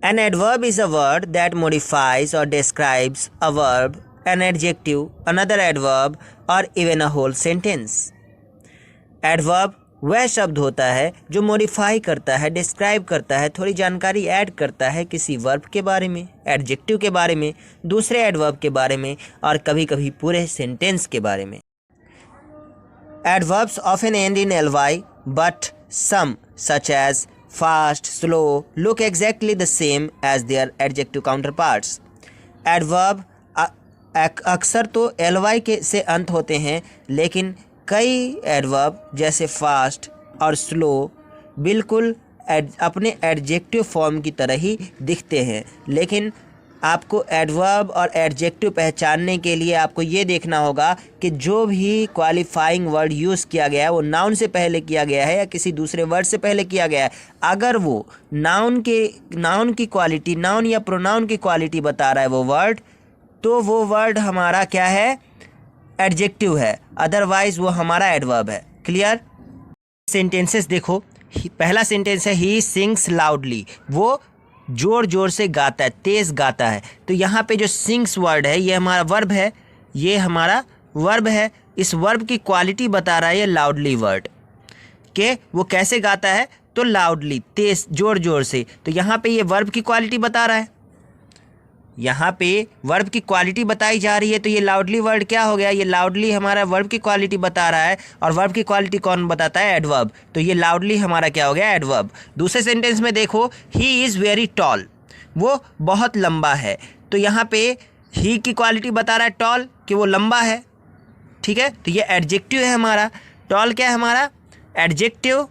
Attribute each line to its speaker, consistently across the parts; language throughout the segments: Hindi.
Speaker 1: An adverb is a word that modifies or describes a verb, an adjective, another adverb or even a whole sentence. Adverb वह शब्द होता है जो मॉडिफाई करता है, डिस्क्राइब करता है, थोड़ी जानकारी ऐड करता है किसी वर्ब के बारे में, एडजेक्टिव के बारे में, दूसरे एडवर्ब के बारे में और कभी कभी पूरे सेंटेंस के बारे में. Adverbs often end in ly, but some, such as fast, slow, look exactly the same as their adjective counterparts. Adverb अक्सर तो ly के से अंत होते हैं, लेकिन कई एडवर्ब जैसे फास्ट और स्लो बिल्कुल अपने एडजेक्टिव फॉर्म की तरह ही दिखते हैं. लेकिन आपको एडवर्ब और एडजेक्टिव पहचानने के लिए आपको ये देखना होगा कि जो भी क्वालिफाइंग वर्ड यूज़ किया गया है वो नाउन से पहले किया गया है या किसी दूसरे वर्ड से पहले किया गया है. अगर वो नाउन की क्वालिटी, नाउन या प्रोनाउन की क्वालिटी बता रहा है वो वर्ड, तो वो वर्ड हमारा क्या है, एडजेक्टिव है. अदरवाइज वो हमारा एडवर्ब है. क्लियर? सेंटेंसेस देखो. पहला सेंटेंस है ही सिंग्स लाउडली, वो जोर जोर से गाता है, तेज़ गाता है. तो यहाँ पे जो सिंग्स वर्ड है ये हमारा वर्ब है, ये हमारा वर्ब है. इस वर्ब की क्वालिटी बता रहा है ये लाउडली वर्ड कि वो कैसे गाता है, तो लाउडली, तेज़, जोर जोर से. तो यहाँ पे ये वर्ब की क्वालिटी बता रहा है, यहाँ पे वर्ब की क्वालिटी बताई जा रही है. तो ये लाउडली वर्ड क्या हो गया, ये लाउडली हमारा वर्ब की क्वालिटी बता रहा है. और वर्ब की क्वालिटी कौन बताता है, एडवर्ब. तो ये लाउडली हमारा क्या हो गया, एडवर्ब. दूसरे सेंटेंस में देखो ही इज़ वेरी टॉल, वो बहुत लंबा है. तो यहाँ पे ही की क्वालिटी बता रहा है टॉल, कि वो लंबा है. ठीक है, तो ये एडजेक्टिव है हमारा. टॉल क्या है हमारा, एडजेक्टिव.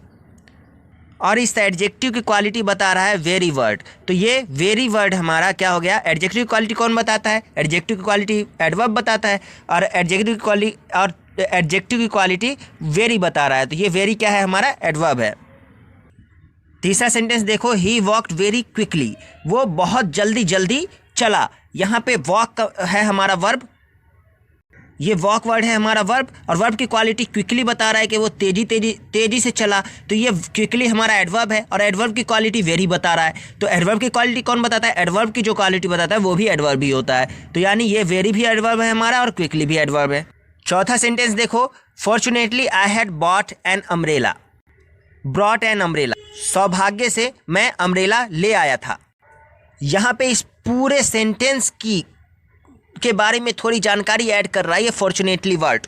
Speaker 1: और इस एडजेक्टिव की क्वालिटी बता रहा है वेरी वर्ड. तो ये वेरी वर्ड हमारा क्या हो गया, एडजेक्टिव की क्वालिटी कौन बताता है, एडजेक्टिव की क्वालिटी एडवर्ब बताता है. और एडजेक्टिव की क्वालिटी वेरी बता रहा है. तो ये वेरी क्या है, हमारा एडवर्ब है. तीसरा सेंटेंस देखो ही वॉकड वेरी क्विकली, वो बहुत जल्दी जल्दी चला. यहाँ पे वॉक है हमारा वर्ब, ये वॉक वर्ड है हमारा वर्ब. और वर्ब की क्वालिटी क्विकली बता रहा है कि वो तेजी से चला. तो ये क्विकली हमारा एडवर्ब है. और एडवर्ब की क्वालिटी वेरी बता रहा है. तो एडवर्ब की क्वालिटी कौन बताता है, एडवर्ब की जो क्वालिटी बताता है वो भी एडवर्ब ही होता है. तो यानी ये वेरी भी एडवर्ब है हमारा और क्विकली भी एडवर्ब है. चौथा सेंटेंस देखो fortunately I had bought an umbrella, brought an umbrella, सौभाग्य से मैं अम्ब्रेला ले आया था. यहाँ पे इस पूरे सेंटेंस के बारे में थोड़ी जानकारी ऐड कर रहा है ये फॉर्चुनेटली वर्ड,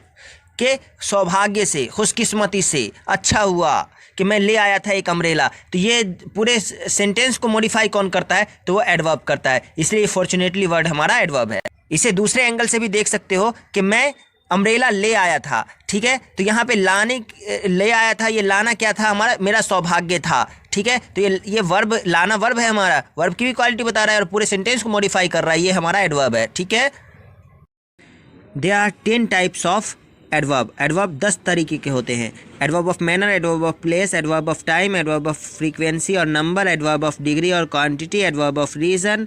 Speaker 1: के सौभाग्य से, खुशकिस्मती से, अच्छा हुआ कि मैं ले आया था एक अम्ब्रेला. तो ये पूरे सेंटेंस को मॉडिफाई कौन करता है, तो वो एडवर्ब करता है. इसलिए फॉर्चुनेटली वर्ड हमारा एडवर्ब है. इसे दूसरे एंगल से भी देख सकते हो कि मैं अम्ब्रेला ले आया था. ठीक है, तो यहाँ पे ले आया था, ये लाना क्या था हमारा, मेरा सौभाग्य था. ठीक है, तो ये वर्ब, लाना वर्ब है हमारा, वर्ब की भी क्वालिटी बता रहा है और पूरे सेंटेंस को मॉडिफाई कर रहा है, ये हमारा एडवर्ब है. ठीक है, there are 10 types of adverb. Adverb 10 तरीके के होते हैं. Adverb of manner, adverb of place, adverb of time, adverb of frequency और नंबर, एडवर्ब ऑफ डिग्री और quantity, adverb of reason,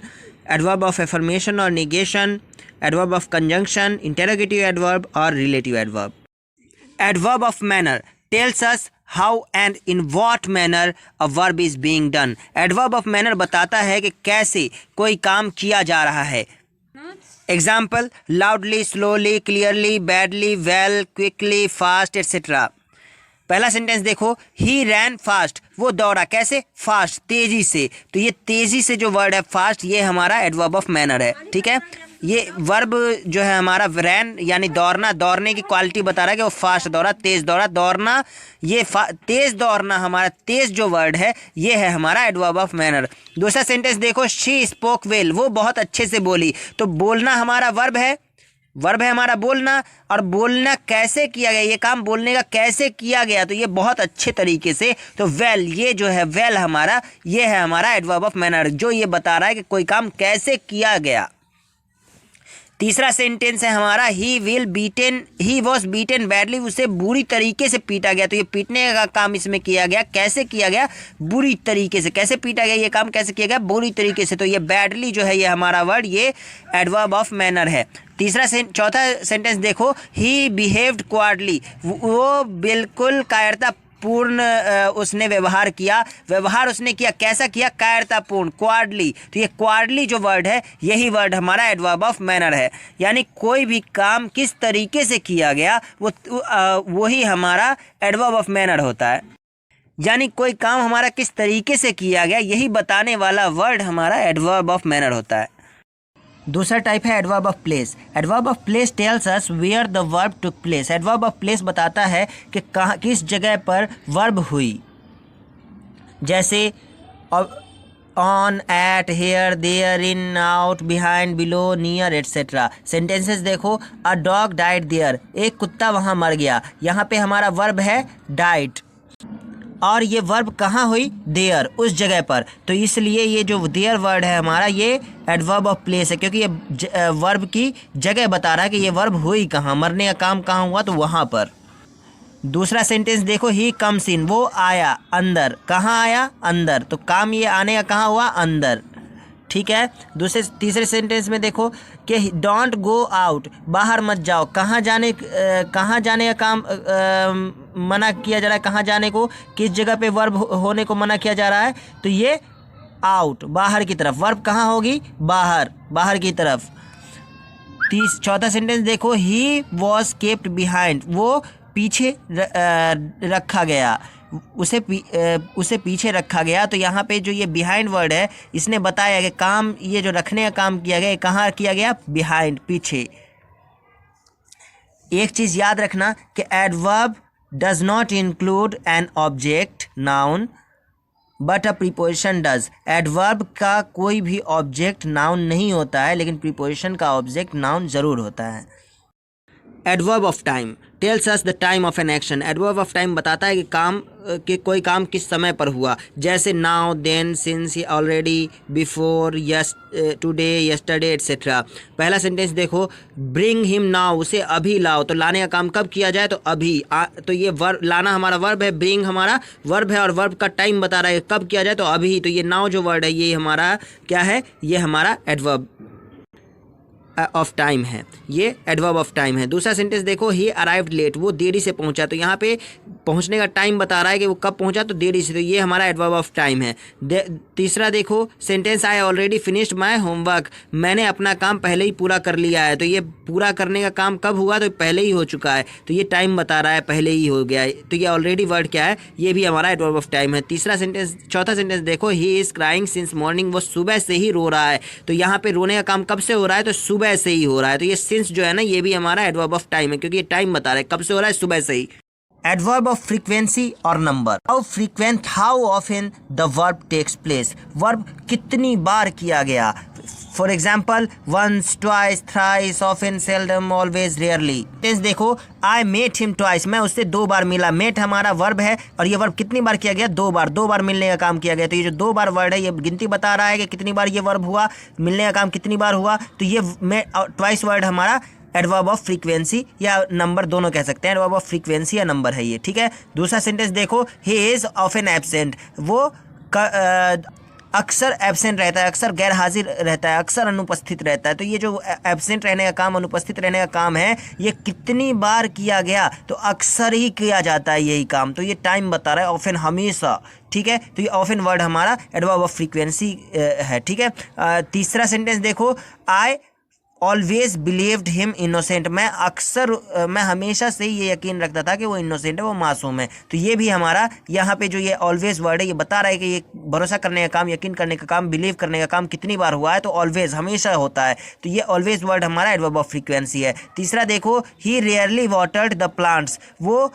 Speaker 1: adverb of affirmation और negation, adverb of conjunction, interrogative adverb और relative adverb. Adverb of manner tells us how and in what manner a verb is being done. Adverb of manner बताता है कि कैसे कोई काम किया जा रहा है. Example loudly, slowly, clearly, badly, well, quickly, fast etcetera. पहला सेंटेंस देखो ही रैन फास्ट, वो दौड़ा कैसे, फास्ट, तेजी से. तो ये तेजी से जो वर्ड है फास्ट, ये हमारा एडवर्ब ऑफ मैनर है. ठीक है, ये वर्ब जो है हमारा रैन यानी दौड़ना, दौड़ने की क्वालिटी बता रहा है कि वो फास्ट दौड़ा, तेज दौड़ा, दौड़ना, ये तेज दौड़ना हमारा, तेज जो वर्ड है ये है हमारा एडवर्ब ऑफ मैनर. दूसरा सेंटेंस देखो शी स्पोक वेल, वो बहुत अच्छे से बोली. तो बोलना हमारा वर्ब है, वर्ब है हमारा बोलना. और बोलना कैसे किया गया, ये काम बोलने का कैसे किया गया, तो ये बहुत अच्छे तरीके से. तो वेल, ये जो है वेल हमारा, ये है हमारा एडवर्ब ऑफ मैनर, जो ये बता रहा है कि कोई काम कैसे किया गया. तीसरा सेंटेंस है हमारा ही वॉज बीटन बैडली, उसे बुरी तरीके से पीटा गया. तो ये पीटने का काम इसमें किया गया, कैसे किया गया, बुरी तरीके से. कैसे पीटा गया, ये काम कैसे किया गया, बुरी तरीके से. तो ये बैडली जो है ये हमारा वर्ड, ये एडवर्ब ऑफ मैनर है. चौथा सेंटेंस देखो ही बिहेव्ड क्वार्डली, वो बिल्कुल कायरता पूर्ण उसने व्यवहार किया। व्यवहार उसने किया, कैसा किया? कायरतापूर्ण, क्वार्डली। तो ये क्वार्डली जो वर्ड है, यही वर्ड हमारा एडवर्ब ऑफ मैनर है। यानी कोई भी काम किस तरीके से किया गया वही हमारा एडवर्ब ऑफ मैनर होता है। यानी कोई काम हमारा किस तरीके से किया गया, यही बताने वाला वर्ड हमारा एडवर्ब ऑफ मैनर होता है। दूसरा टाइप है adverb of place. Adverb of place tells us where the verb took place. Adverb of place बताता है कि कहाँ, किस जगह पर वर्ब हुई। जैसे on, at, here, there, in, out, behind, below, near, etcetera. Sentences देखो, अ डॉग डाइड देयर, एक कुत्ता वहाँ मर गया। यहाँ पे हमारा वर्ब है डाइड, और ये वर्ब कहाँ हुई? देयर, उस जगह पर। तो इसलिए ये जो देयर वर्ड है हमारा, ये एडवर्ब ऑफ प्लेस है, क्योंकि ये वर्ब की जगह बता रहा है कि ये वर्ब हुई कहाँ, मरने का काम कहाँ हुआ, तो वहाँ पर। दूसरा सेंटेंस देखो, ही कम्स इन, वो आया अंदर। कहाँ आया? अंदर। तो काम ये आने का कहाँ हुआ? अंदर। ठीक है। तीसरे सेंटेंस में देखो कि डोंट गो आउट, बाहर मत जाओ। कहाँ जाने का काम मना किया जा रहा है? कहाँ जाने को, किस जगह पे वर्ब होने को मना किया जा रहा है? तो ये आउट, बाहर की तरफ। वर्ब कहाँ होगी? बाहर, बाहर की तरफ। चौथा सेंटेंस देखो, ही वॉज केप्ट बिहाइंड, वो पीछे रखा गया, उसे पीछे रखा गया। तो यहाँ पे जो ये बिहाइंड वर्ड है, इसने बताया कि काम, ये जो रखने का काम किया गया, कहाँ किया गया? बिहाइंड, पीछे। एक चीज़ याद रखना कि adverb does not include an object noun but a preposition does. Adverb का कोई भी ऑब्जेक्ट नाउन नहीं होता है, लेकिन प्रीपोजिशन का ऑब्जेक्ट नाउन ज़रूर होता है। Adverb of time tells us the time of an action. Adverb of time बताता है कि कोई काम किस समय पर हुआ। जैसे now, then, since, already, before, yes, today, yesterday, etcetera. पहला सेंटेंस देखो, ब्रिंग हिम नाउ, उसे अभी लाओ। तो लाने का काम कब किया जाए? तो अभी। तो ये वर्ब, लाना हमारा वर्ब है, ब्रिंग हमारा वर्ब है, और वर्ब का टाइम बता रहा है कब किया जाए, तो अभी। तो ये नाउ जो वर्ड है, ये हमारा क्या है? ये हमारा एडवर्ब ऑफ टाइम है, ये एडवर्ब ऑफ टाइम है। दूसरा सेंटेंस देखो, ही अराइव्ड लेट, वो देरी से पहुंचा। तो यहाँ पे पहुंचने का टाइम बता रहा है कि वो कब पहुंचा, तो देरी से। तो ये हमारा एडवर्ब ऑफ टाइम है। तीसरा देखो sentence, I already finished my homework, मैंने अपना काम पहले ही पूरा कर लिया है। तो ये पूरा करने का काम कब हुआ? तो पहले ही हो चुका है। तो ये टाइम बता रहा है, पहले ही हो गया है। तो ये ऑलरेडी वर्ड क्या है? ये भी हमारा एडवर्ब ऑफ टाइम है। चौथा सेंटेंस देखो, he is crying since morning, वो सुबह से ही रो रहा है। तो यहाँ पे रोने का काम कब से हो रहा है? तो सुबह से ही हो रहा है। तो ये सिंस जो है ना, ये भी हमारा एडवर्ब ऑफ टाइम है, क्योंकि ये टाइम बता रहा है कब से हो रहा है, सुबह से ही। एडवर्ब ऑफ फ्रीक्वेंसी और number. How often the verb takes place, verb कितनी बार किया गया। For example, once, twice, thrice, often, seldom, always, rarely. Tense देखो, आई मेट हिम ट्वाइस, मैं उससे 2 बार मिला। मेट हमारा वर्ब है, और ये वर्ब कितनी बार किया गया? 2 बार। 2 बार मिलने का काम किया गया। तो ये जो 2 बार वर्ड है, ये गिनती बता रहा है कि कितनी बार ये वर्ब हुआ, मिलने का काम कितनी बार हुआ। तो ये ट्वाइस वर्ड हमारा एडवर्ब ऑफ फ्रीक्वेंसी या नंबर दोनों कह सकते हैं। एडवर्ब ऑफ फ्रीक्वेंसी या नंबर है ये, ठीक है। दूसरा सेंटेंस देखो, ही इज ऑफन एब्सेंट, वो अक्सर एब्सेंट रहता है, अक्सर गैर हाजिर रहता है, अक्सर अनुपस्थित रहता है। तो ये जो एब्सेंट रहने का काम, अनुपस्थित रहने का काम है, ये कितनी बार किया गया? तो अक्सर ही किया जाता है यही काम। तो ये टाइम बता रहा है, ऑफन हमेशा, ठीक है। तो ये ऑफन वर्ड हमारा एडवर्ब ऑफ फ्रीक्वेंसी है, ठीक है। तीसरा सेंटेंस देखो, I always believed him innocent, मैं हमेशा से ही ये यकीन रखता था कि वो इनोसेंट है, वो मासूम है। तो ये भी हमारा यहाँ पे जो ये ऑलवेज वर्ड है, ये बता रहा है कि ये भरोसा करने का काम, यकीन करने का काम, बिलीव करने का काम कितनी बार हुआ है। तो ऑलवेज, हमेशा होता है। तो ये ऑलवेज वर्ड हमारा एडवर्ब ऑफ फ्रीक्वेंसी है। तीसरा देखो, ही रेयरली वाटर्ड द प्लांट्स, वो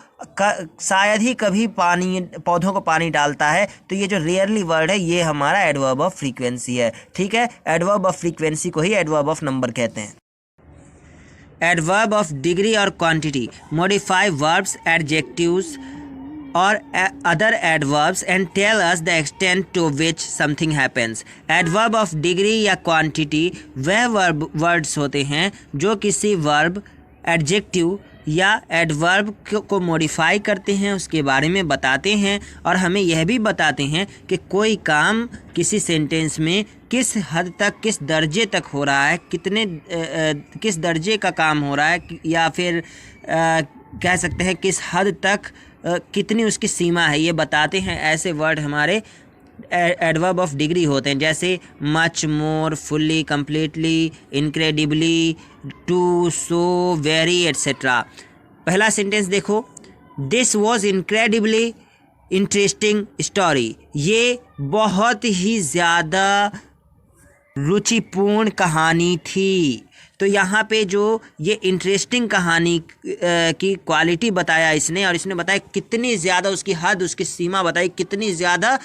Speaker 1: शायद ही कभी पौधों को पानी डालता है। तो ये जो रेयरली वर्ड है, ये हमारा एडवर्ब ऑफ फ्रीक्वेंसी है, ठीक है। एडवर्ब ऑफ फ्रीक्वेंसी को ही एडवर्ब ऑफ नंबर कहते हैं। एडवर्ब ऑफ डिग्री और क्वांटिटी मॉडिफाई वर्ब्स, एडजेक्टिव्स और other adverbs and tell us the extent to which something happens. Adverb of degree या क्वांटिटी वह वर्ड्स होते हैं जो किसी वर्ब, एडजेक्टिव या एडवर्ब को मॉडिफाई करते हैं, उसके बारे में बताते हैं, और हमें यह भी बताते हैं कि कोई काम किसी सेंटेंस में किस हद तक, किस दर्जे तक हो रहा है, किस दर्जे का काम हो रहा है, या फिर कह सकते हैं किस हद तक कितनी उसकी सीमा है ये बताते हैं, ऐसे वर्ड हमारे एडवर्ब ऑफ डिग्री होते हैं, जैसे much, more, fully, completely, incredibly, too, so, very etcetera. पहला सेंटेंस देखो, this was incredibly interesting story. ये बहुत ही ज़्यादा रुचिपूर्ण कहानी थी। तो यहाँ पे जो ये इंटरेस्टिंग कहानी की क्वालिटी बताया इसने, और इसने बताया कितनी ज़्यादा उसकी हद, उसकी सीमा बताई, कितनी ज़्यादा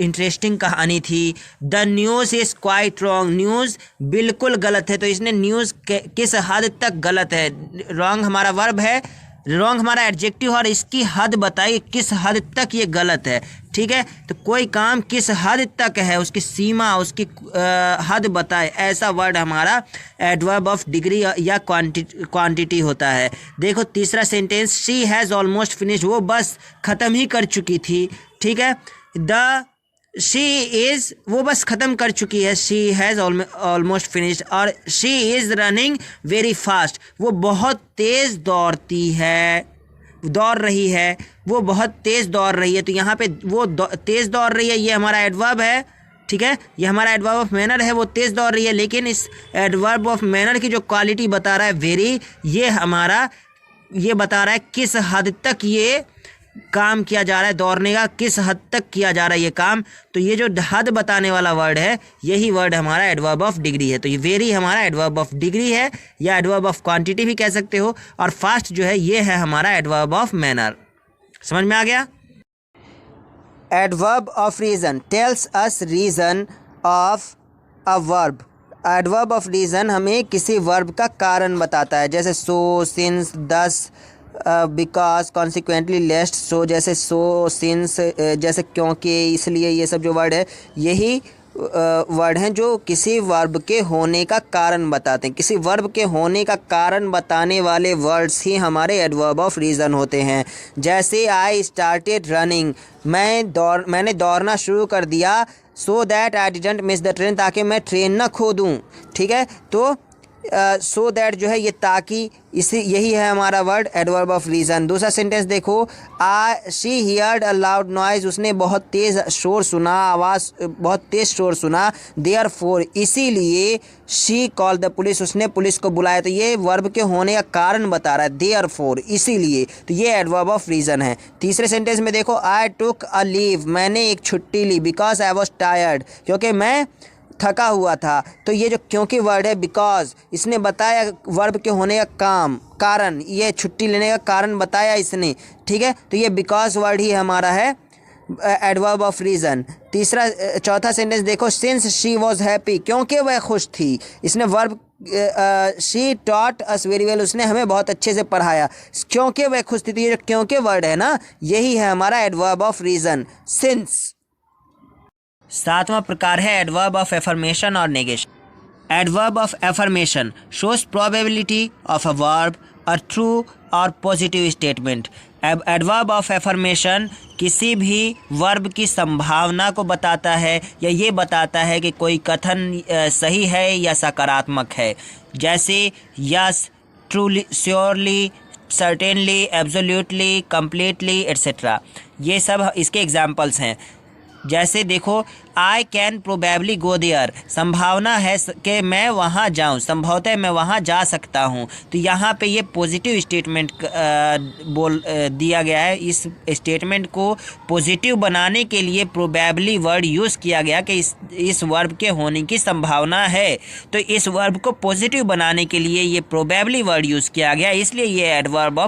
Speaker 1: इंटरेस्टिंग कहानी थी। The news is quite wrong, news बिल्कुल गलत है। तो इसने न्यूज़ किस हद तक गलत है, रॉन्ग हमारा वर्ब है, रॉन्ग हमारा एडजेक्टिव, और इसकी हद बताई किस हद तक ये गलत है। ठीक है, तो कोई काम किस हद तक है, उसकी सीमा, उसकी हद बताए, ऐसा वर्ड हमारा एडवर्ब ऑफ डिग्री या क्वांटिटी होता है। देखो तीसरा sentence, she has almost finished, वो बस ख़त्म ही कर चुकी थी। ठीक है, द शी इज़, वो बस ख़त्म कर चुकी है, शी हैज़ ऑलमोस्ट फिनिश्ड। और she is running very fast, वो बहुत तेज़ दौड़ती है, दौड़ रही है, वो बहुत तेज़ दौड़ रही है। तो यहाँ पे वो तेज़ दौड़ रही है, ये हमारा एडवर्ब है। ठीक है, ये हमारा एडवर्ब ऑफ मैनर है, वो तेज़ दौड़ रही है। लेकिन इस एडवर्ब ऑफ मैनर की जो क्वालिटी बता रहा है वेरी, ये हमारा ये बता रहा है किस हद तक ये काम किया जा रहा है, दौड़ने का किस हद तक किया जा रहा है ये काम। तो ये जो हद बताने वाला वर्ड है, यही वर्ड हमारा एडवर्ब ऑफ डिग्री है। तो ये वेरी हमारा एडवर्ब ऑफ डिग्री है, या एडवर्ब ऑफ क्वांटिटी भी कह सकते हो। और फास्ट जो है ये है हमारा एडवर्ब ऑफ मैनर। समझ में आ गया? Adverb of reason tells us reason of a verb. Adverb of reason हमें किसी वर्ब का कारण बताता है, जैसे सो, सिंस, दस, बिकॉज, कॉन्सिक्वेंटली, लेस्ट, सो, जैसे सो, सिंस, जैसे क्योंकि, इसलिए, ये सब जो वर्ड है यही वर्ड हैं जो किसी वर्ब के होने का कारण बताते हैं। किसी वर्ब के होने का कारण बताने वाले वर्ड्स ही हमारे एडवर्ब ऑफ रीज़न होते हैं। जैसे आई स्टार्टेड रनिंग, मैंने दौड़ना शुरू कर दिया, so that I didn't miss the train, ताकि मैं ट्रेन न खो दूँ। ठीक है, तो सो दैट जो है ये ताकि, इसी यही है हमारा वर्ड एडवर्ब ऑफ रीज़न। दूसरा सेंटेंस देखो, she heard a loud noise, उसने बहुत तेज़ शोर सुना, आवाज़, बहुत तेज़ शोर सुना। देयरफॉर, इसीलिए, शी कॉल द पुलिस, उसने पुलिस को बुलाया। तो ये वर्ब के होने का कारण बता रहा है, देयरफॉर, इसीलिए। तो ये एडवर्ब ऑफ रीज़न है। तीसरे सेंटेंस में देखो, आई टुक अ लीव, मैंने एक छुट्टी ली, बिकॉज आई वॉज टायर्ड, क्योंकि मैं थका हुआ था। तो ये जो क्योंकि वर्ड है, बिकॉज, इसने बताया वर्ब के होने का कारण, ये छुट्टी लेने का कारण बताया इसने। ठीक है, तो ये बिकॉज वर्ड ही हमारा है एडवर्ब ऑफ रीज़न। चौथा सेंटेंस देखो, सिंस शी वॉज हैप्पी, क्योंकि वह खुश थी। इसने verb she taught us very well, उसने हमें बहुत अच्छे से पढ़ाया, क्योंकि वह खुश थी। तो ये जो क्योंकि वर्ड है ना, यही है हमारा एडवर्ब ऑफ रीज़न, सिंस। सातवां प्रकार है एडवर्ब ऑफ एफर्मेशन और negation. Adverb of affirmation shows probability of a verb और ट्रू और positive statement. Adverb of affirmation किसी भी वर्ब की संभावना को बताता है, या ये बताता है कि कोई कथन सही है या सकारात्मक है। जैसे yes, truly, surely, certainly, absolutely, completely, etcetera. ये सब इसके एग्जाम्पल्स हैं। जैसे देखो, I can probably go there, संभावना है कि मैं वहाँ जाऊँ, संभवतः मैं वहाँ जा सकता हूँ। तो यहाँ पे ये पॉजिटिव स्टेटमेंट दिया गया है। इस स्टेटमेंट को पॉजिटिव बनाने के लिए प्रोबेबली वर्ड यूज़ किया गया कि इस वर्ब के होने की संभावना है। तो इस वर्ब को पॉजिटिव बनाने के लिए ये प्रोबेबली वर्ड यूज़ किया गया, इसलिए ये एडवर्ब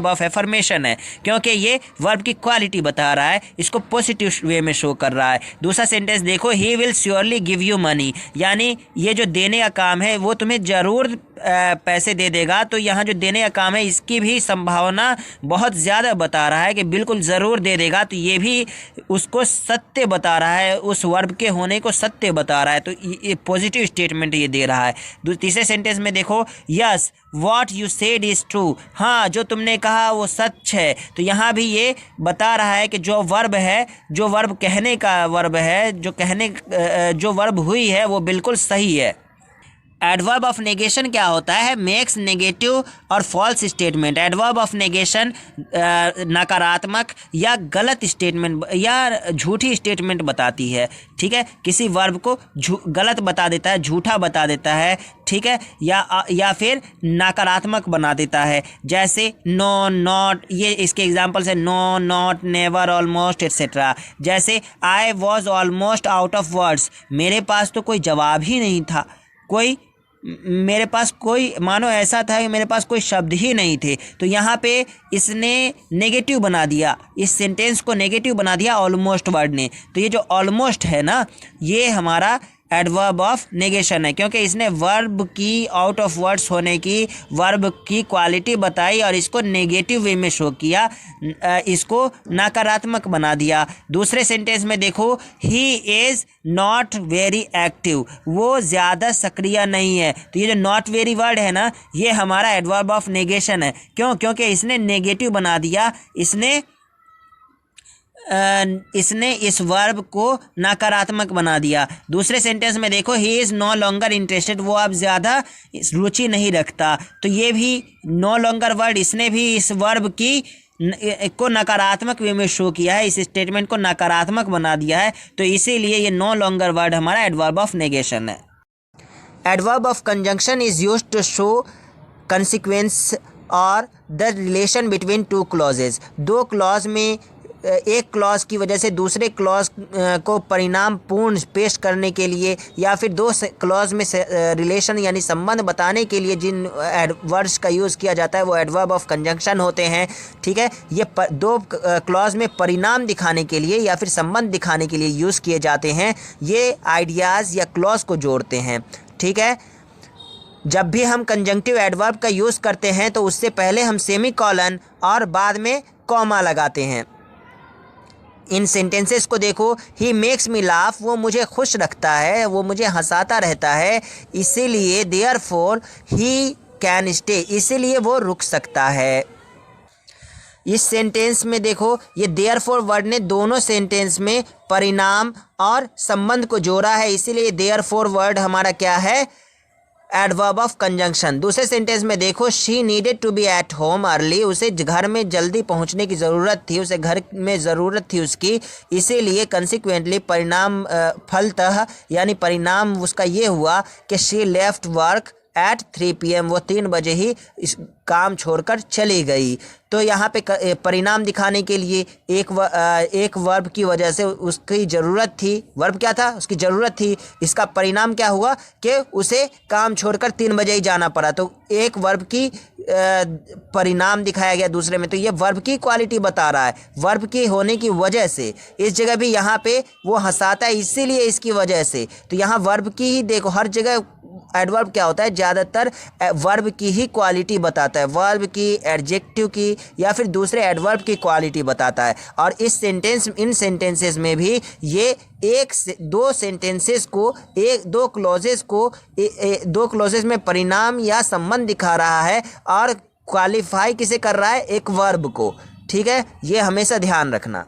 Speaker 1: ऑफ एफर्मेशन है, क्योंकि ये वर्ब की क्वालिटी बता रहा है, इसको पॉजिटिव वे में शो कर रहा है। दूसरा सेंटेंस देखो, he will surely give you money, यानी ये जो देने का काम है वो तुम्हें ज़रूर पैसे दे देगा। तो यहाँ जो देने का काम है इसकी भी संभावना बहुत ज़्यादा बता रहा है कि बिल्कुल ज़रूर दे देगा। तो ये भी उसको सत्य बता रहा है, उस वर्ब के होने को सत्य बता रहा है। तो ये पॉजिटिव स्टेटमेंट ये दे रहा है। तीसरे सेंटेंस में देखो, yes what you said is true, हाँ जो तुमने कहा वो सच है। तो यहाँ भी ये बता रहा है कि जो वर्ब है, जो वर्ब कहने का वर्ब है, जो वर्ब हुई है वो बिल्कुल सही है। एडवर्ब ऑफ नेगेशन क्या होता है? मेक्स नेगेटिव और false statement. Adverb of negation नकारात्मक या गलत स्टेटमेंट या झूठी स्टेटमेंट बताती है, ठीक है। किसी वर्ब को गलत बता देता है, झूठा बता देता है, ठीक है, या फिर नकारात्मक बना देता है। जैसे नो, नॉट, ये इसके एग्जाम्पल्स है, no, not, never, almost etcetera. जैसे I was almost out of words, मेरे पास तो कोई जवाब ही नहीं था, मेरे पास कोई, मानो ऐसा था कि मेरे पास कोई शब्द ही नहीं थे। तो यहाँ पे इसने नेगेटिव बना दिया, इस सेंटेंस को नेगेटिव बना दिया ऑलमोस्ट वर्ड ने। तो ये जो ऑलमोस्ट है ना, ये हमारा एडवर्ब ऑफ नेगेशन है, क्योंकि इसने वर्ब की आउट ऑफ वर्ड्स होने की, वर्ब की क्वालिटी बताई और इसको नेगेटिव वे में शो किया, इसको नकारात्मक बना दिया। दूसरे सेंटेंस में देखो, he is not very active, वो ज़्यादा सक्रिय नहीं है। तो ये जो नॉट वेरी वर्ड है ना, ये हमारा एडवर्ब ऑफ नेगेशन है। क्यों? क्योंकि इसने नेगेटिव बना दिया, इसने इस वर्ब को नकारात्मक बना दिया। दूसरे सेंटेंस में देखो, he is no longer interested, वो अब ज़्यादा रुचि नहीं रखता। तो ये भी नो लॉन्गर वर्ड, इसने भी इस वर्ब को नकारात्मक वे में शो किया है, इस स्टेटमेंट को नकारात्मक बना दिया है। तो इसीलिए ये नो लॉन्गर वर्ड हमारा एडवर्ब ऑफ नेगेशन है। Adverb of conjunction is used to show consequence और the relation between two clauses. दो क्लॉज में, एक क्लॉज की वजह से दूसरे क्लॉज को परिणाम पूर्ण पेश करने के लिए, या फिर दो क्लॉज में रिलेशन यानी संबंध बताने के लिए जिन एडवर्ब्स का यूज़ किया जाता है वो एडवर्ब ऑफ कंजंक्शन होते हैं, ठीक है। ये दो क्लॉज में परिणाम दिखाने के लिए या फिर संबंध दिखाने के लिए यूज़ किए जाते हैं। ये आइडियाज़ या क्लॉज को जोड़ते हैं, ठीक है। जब भी हम कंजंक्टिव एडवर्ब का यूज़ करते हैं तो उससे पहले हम सेमीकोलन और बाद में कॉमा लगाते हैं। इन सेंटेंसेस को देखो, ही मेक्स मी लाफ, वो मुझे खुश रखता है, वो मुझे हंसाता रहता है, इसीलिए देयरफॉर ही कैन स्टे, इसीलिए वो रुक सकता है। इस सेंटेंस में देखो, ये देयरफॉर वर्ड ने दोनों सेंटेंस में परिणाम और संबंध को जोड़ा है, इसीलिए देयरफॉर वर्ड हमारा क्या है? Adverb of conjunction. दूसरे सेंटेंस में देखो, she needed to be at home early, उसे घर में जल्दी पहुंचने की ज़रूरत थी, उसे घर में ज़रूरत थी उसकी, इसीलिए कंसिक्वेंटली परिणाम फलतः यानी परिणाम उसका ये हुआ कि she left work at 3 PM, वो 3 बजे ही इस काम छोड़कर चली गई। तो यहाँ पे परिणाम दिखाने के लिए एक वर्ब की वजह से उसकी ज़रूरत थी, वर्ब क्या था? उसकी ज़रूरत थी। इसका परिणाम क्या हुआ कि उसे काम छोड़कर 3 बजे ही जाना पड़ा। तो एक वर्ब की परिणाम दिखाया गया दूसरे में, तो ये वर्ब की क्वालिटी बता रहा है, वर्ब की होने की वजह से। इस जगह भी यहाँ पे वो हंसाता है, इसीलिए इसकी वजह से। तो यहाँ वर्ब की ही देखो, हर जगह एडवर्ब क्या होता है? ज़्यादातर वर्ब की ही क्वालिटी बताता है, वर्ब की, एडजेक्टिव की या फिर दूसरे एडवर्ब की क्वालिटी बताता है। और इन सेंटेंसेस में भी ये दो सेंटेंसेस को, दो क्लॉजेस में परिणाम या संबंध दिखा रहा है और क्वालिफाई किसे कर रहा है? एक वर्ब को, ठीक है। ये हमेशा ध्यान रखना।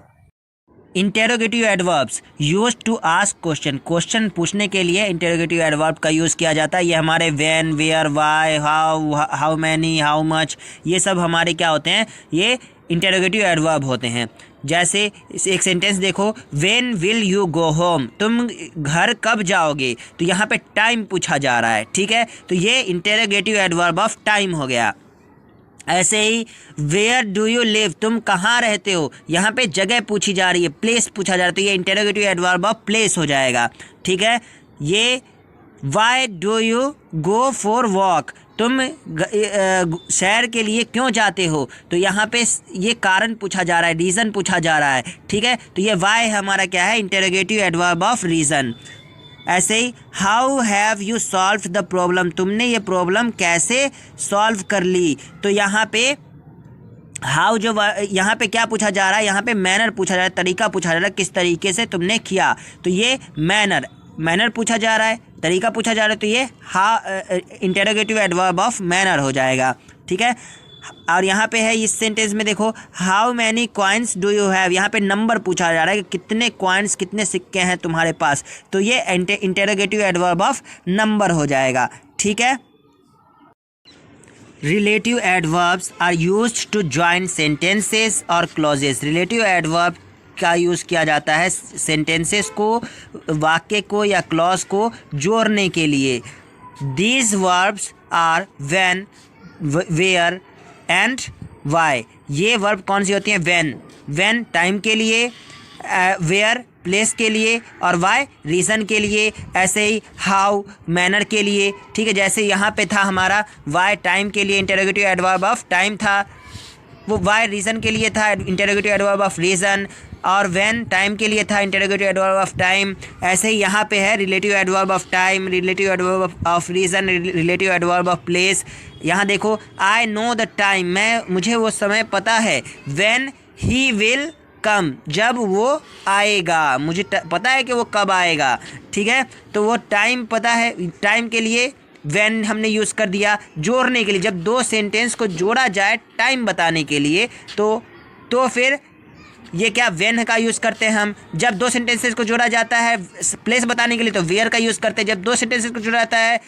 Speaker 1: Interrogative adverbs used to ask question, question पूछने के लिए इंटेरोगेटिव एडवर्ब का यूज़ किया जाता है। ये हमारे when, where, why, how many, how much, ये सब हमारे क्या होते हैं? ये इंटेरोगेटिव एडवर्ब होते हैं। जैसे एक सेंटेंस देखो, when will you go home, तुम घर कब जाओगे? तो यहाँ पे टाइम पूछा जा रहा है, ठीक है। तो ये इंटेरोगेटिव एडवर्ब ऑफ टाइम हो गया। ऐसे ही वेयर डू यू लिव, तुम कहाँ रहते हो? यहाँ पे जगह पूछी जा रही है, प्लेस पूछा जा रहा है, तो ये इंटेरोगेटिव एडवर्ब ऑफ प्लेस हो जाएगा, ठीक है। ये why do you go for walk, तुम सैर के लिए क्यों जाते हो? तो यहाँ पे ये कारण पूछा जा रहा है, रीज़न पूछा जा रहा है, ठीक है। तो ये वाई हमारा क्या है? Interrogative adverb of reason. ऐसे ही how have you solved the problem, तुमने ये प्रॉब्लम कैसे सॉल्व कर ली? तो यहाँ पे हाउ जो यहाँ पे क्या पूछा जा रहा है? यहाँ पे मैनर पूछा जा रहा है, तरीका पूछा जा रहा है, किस तरीके से तुमने किया। तो ये मैनर पूछा जा रहा है, तरीका पूछा जा रहा है, तो ये इंटेरोगेटिव एडवर्ब ऑफ मैनर हो जाएगा, ठीक है। और यहाँ पे है इस सेंटेंस में देखो, how many coins do you have, यहाँ पे नंबर पूछा जा रहा है कि कितने कॉइन्स, कितने सिक्के हैं तुम्हारे पास। तो ये इंटेरोगेटिव एडवर्ब ऑफ नंबर हो जाएगा, ठीक। ठीक है। Relative adverbs are used to join sentences और क्लॉजेस। रिलेटिव एडवर्ब का यूज़ किया जाता है सेंटेंसेस को, वाक्य को या क्लॉज को जोड़ने के लिए। These verbs are when, where and why. ये वर्ब कौन सी होती हैं? व्हेन टाइम के लिए, वेयर प्लेस के लिए, और वाई रीज़न के लिए। ऐसे ही हाउ मैनर के लिए, ठीक है। जैसे यहाँ पे था हमारा वाई टाइम के लिए इंटरोगेटिव एडवर्ब ऑफ टाइम था, वो वाई रीज़न के लिए था इंटरोगेटिव एडवर्ब ऑफ रीज़न, और व्हेन टाइम के लिए था इंटरोगेटिव एडवर्ब ऑफ टाइम। ऐसे ही यहाँ पे है relative adverb of time, relative adverb of reason, relative adverb of place. यहाँ देखो, आई नो द टाइम, मुझे वो समय पता है। व्हेन ही विल कम, जब वो आएगा, मुझे पता है कि वो कब आएगा, ठीक है। तो वो टाइम पता है, टाइम के लिए व्हेन हमने यूज़ कर दिया जोड़ने के लिए। जब दो सेंटेंस को जोड़ा जाए टाइम बताने के लिए तो फिर ये क्या व्हेन का यूज़ करते हैं हम। जब दो सेंटेंसेस को जोड़ा जाता है प्लेस बताने के लिए तो वेयर का यूज़ करते हैं। जब दो सेंटेंसेस को जोड़ा जाता है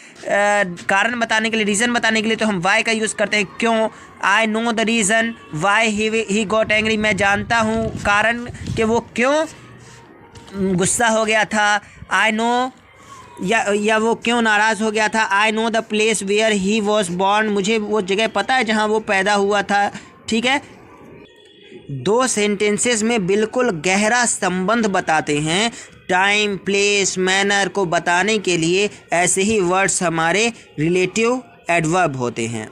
Speaker 1: कारण बताने के लिए, रीज़न बताने के लिए, तो हम वाई का यूज़ करते हैं। क्यों? आई know the reason why he got angry, मैं जानता हूँ कारण कि वो क्यों गुस्सा हो गया था। आई नो, या वो क्यों नाराज़ हो गया था। I know the place where he was born, मुझे वो जगह पता है जहाँ वो पैदा हुआ था, ठीक है। दो सेंटेंसेस में बिल्कुल गहरा संबंध बताते हैं टाइम, प्लेस, मैनर को बताने के लिए। ऐसे ही वर्ड्स हमारे रिलेटिव एडवर्ब होते हैं।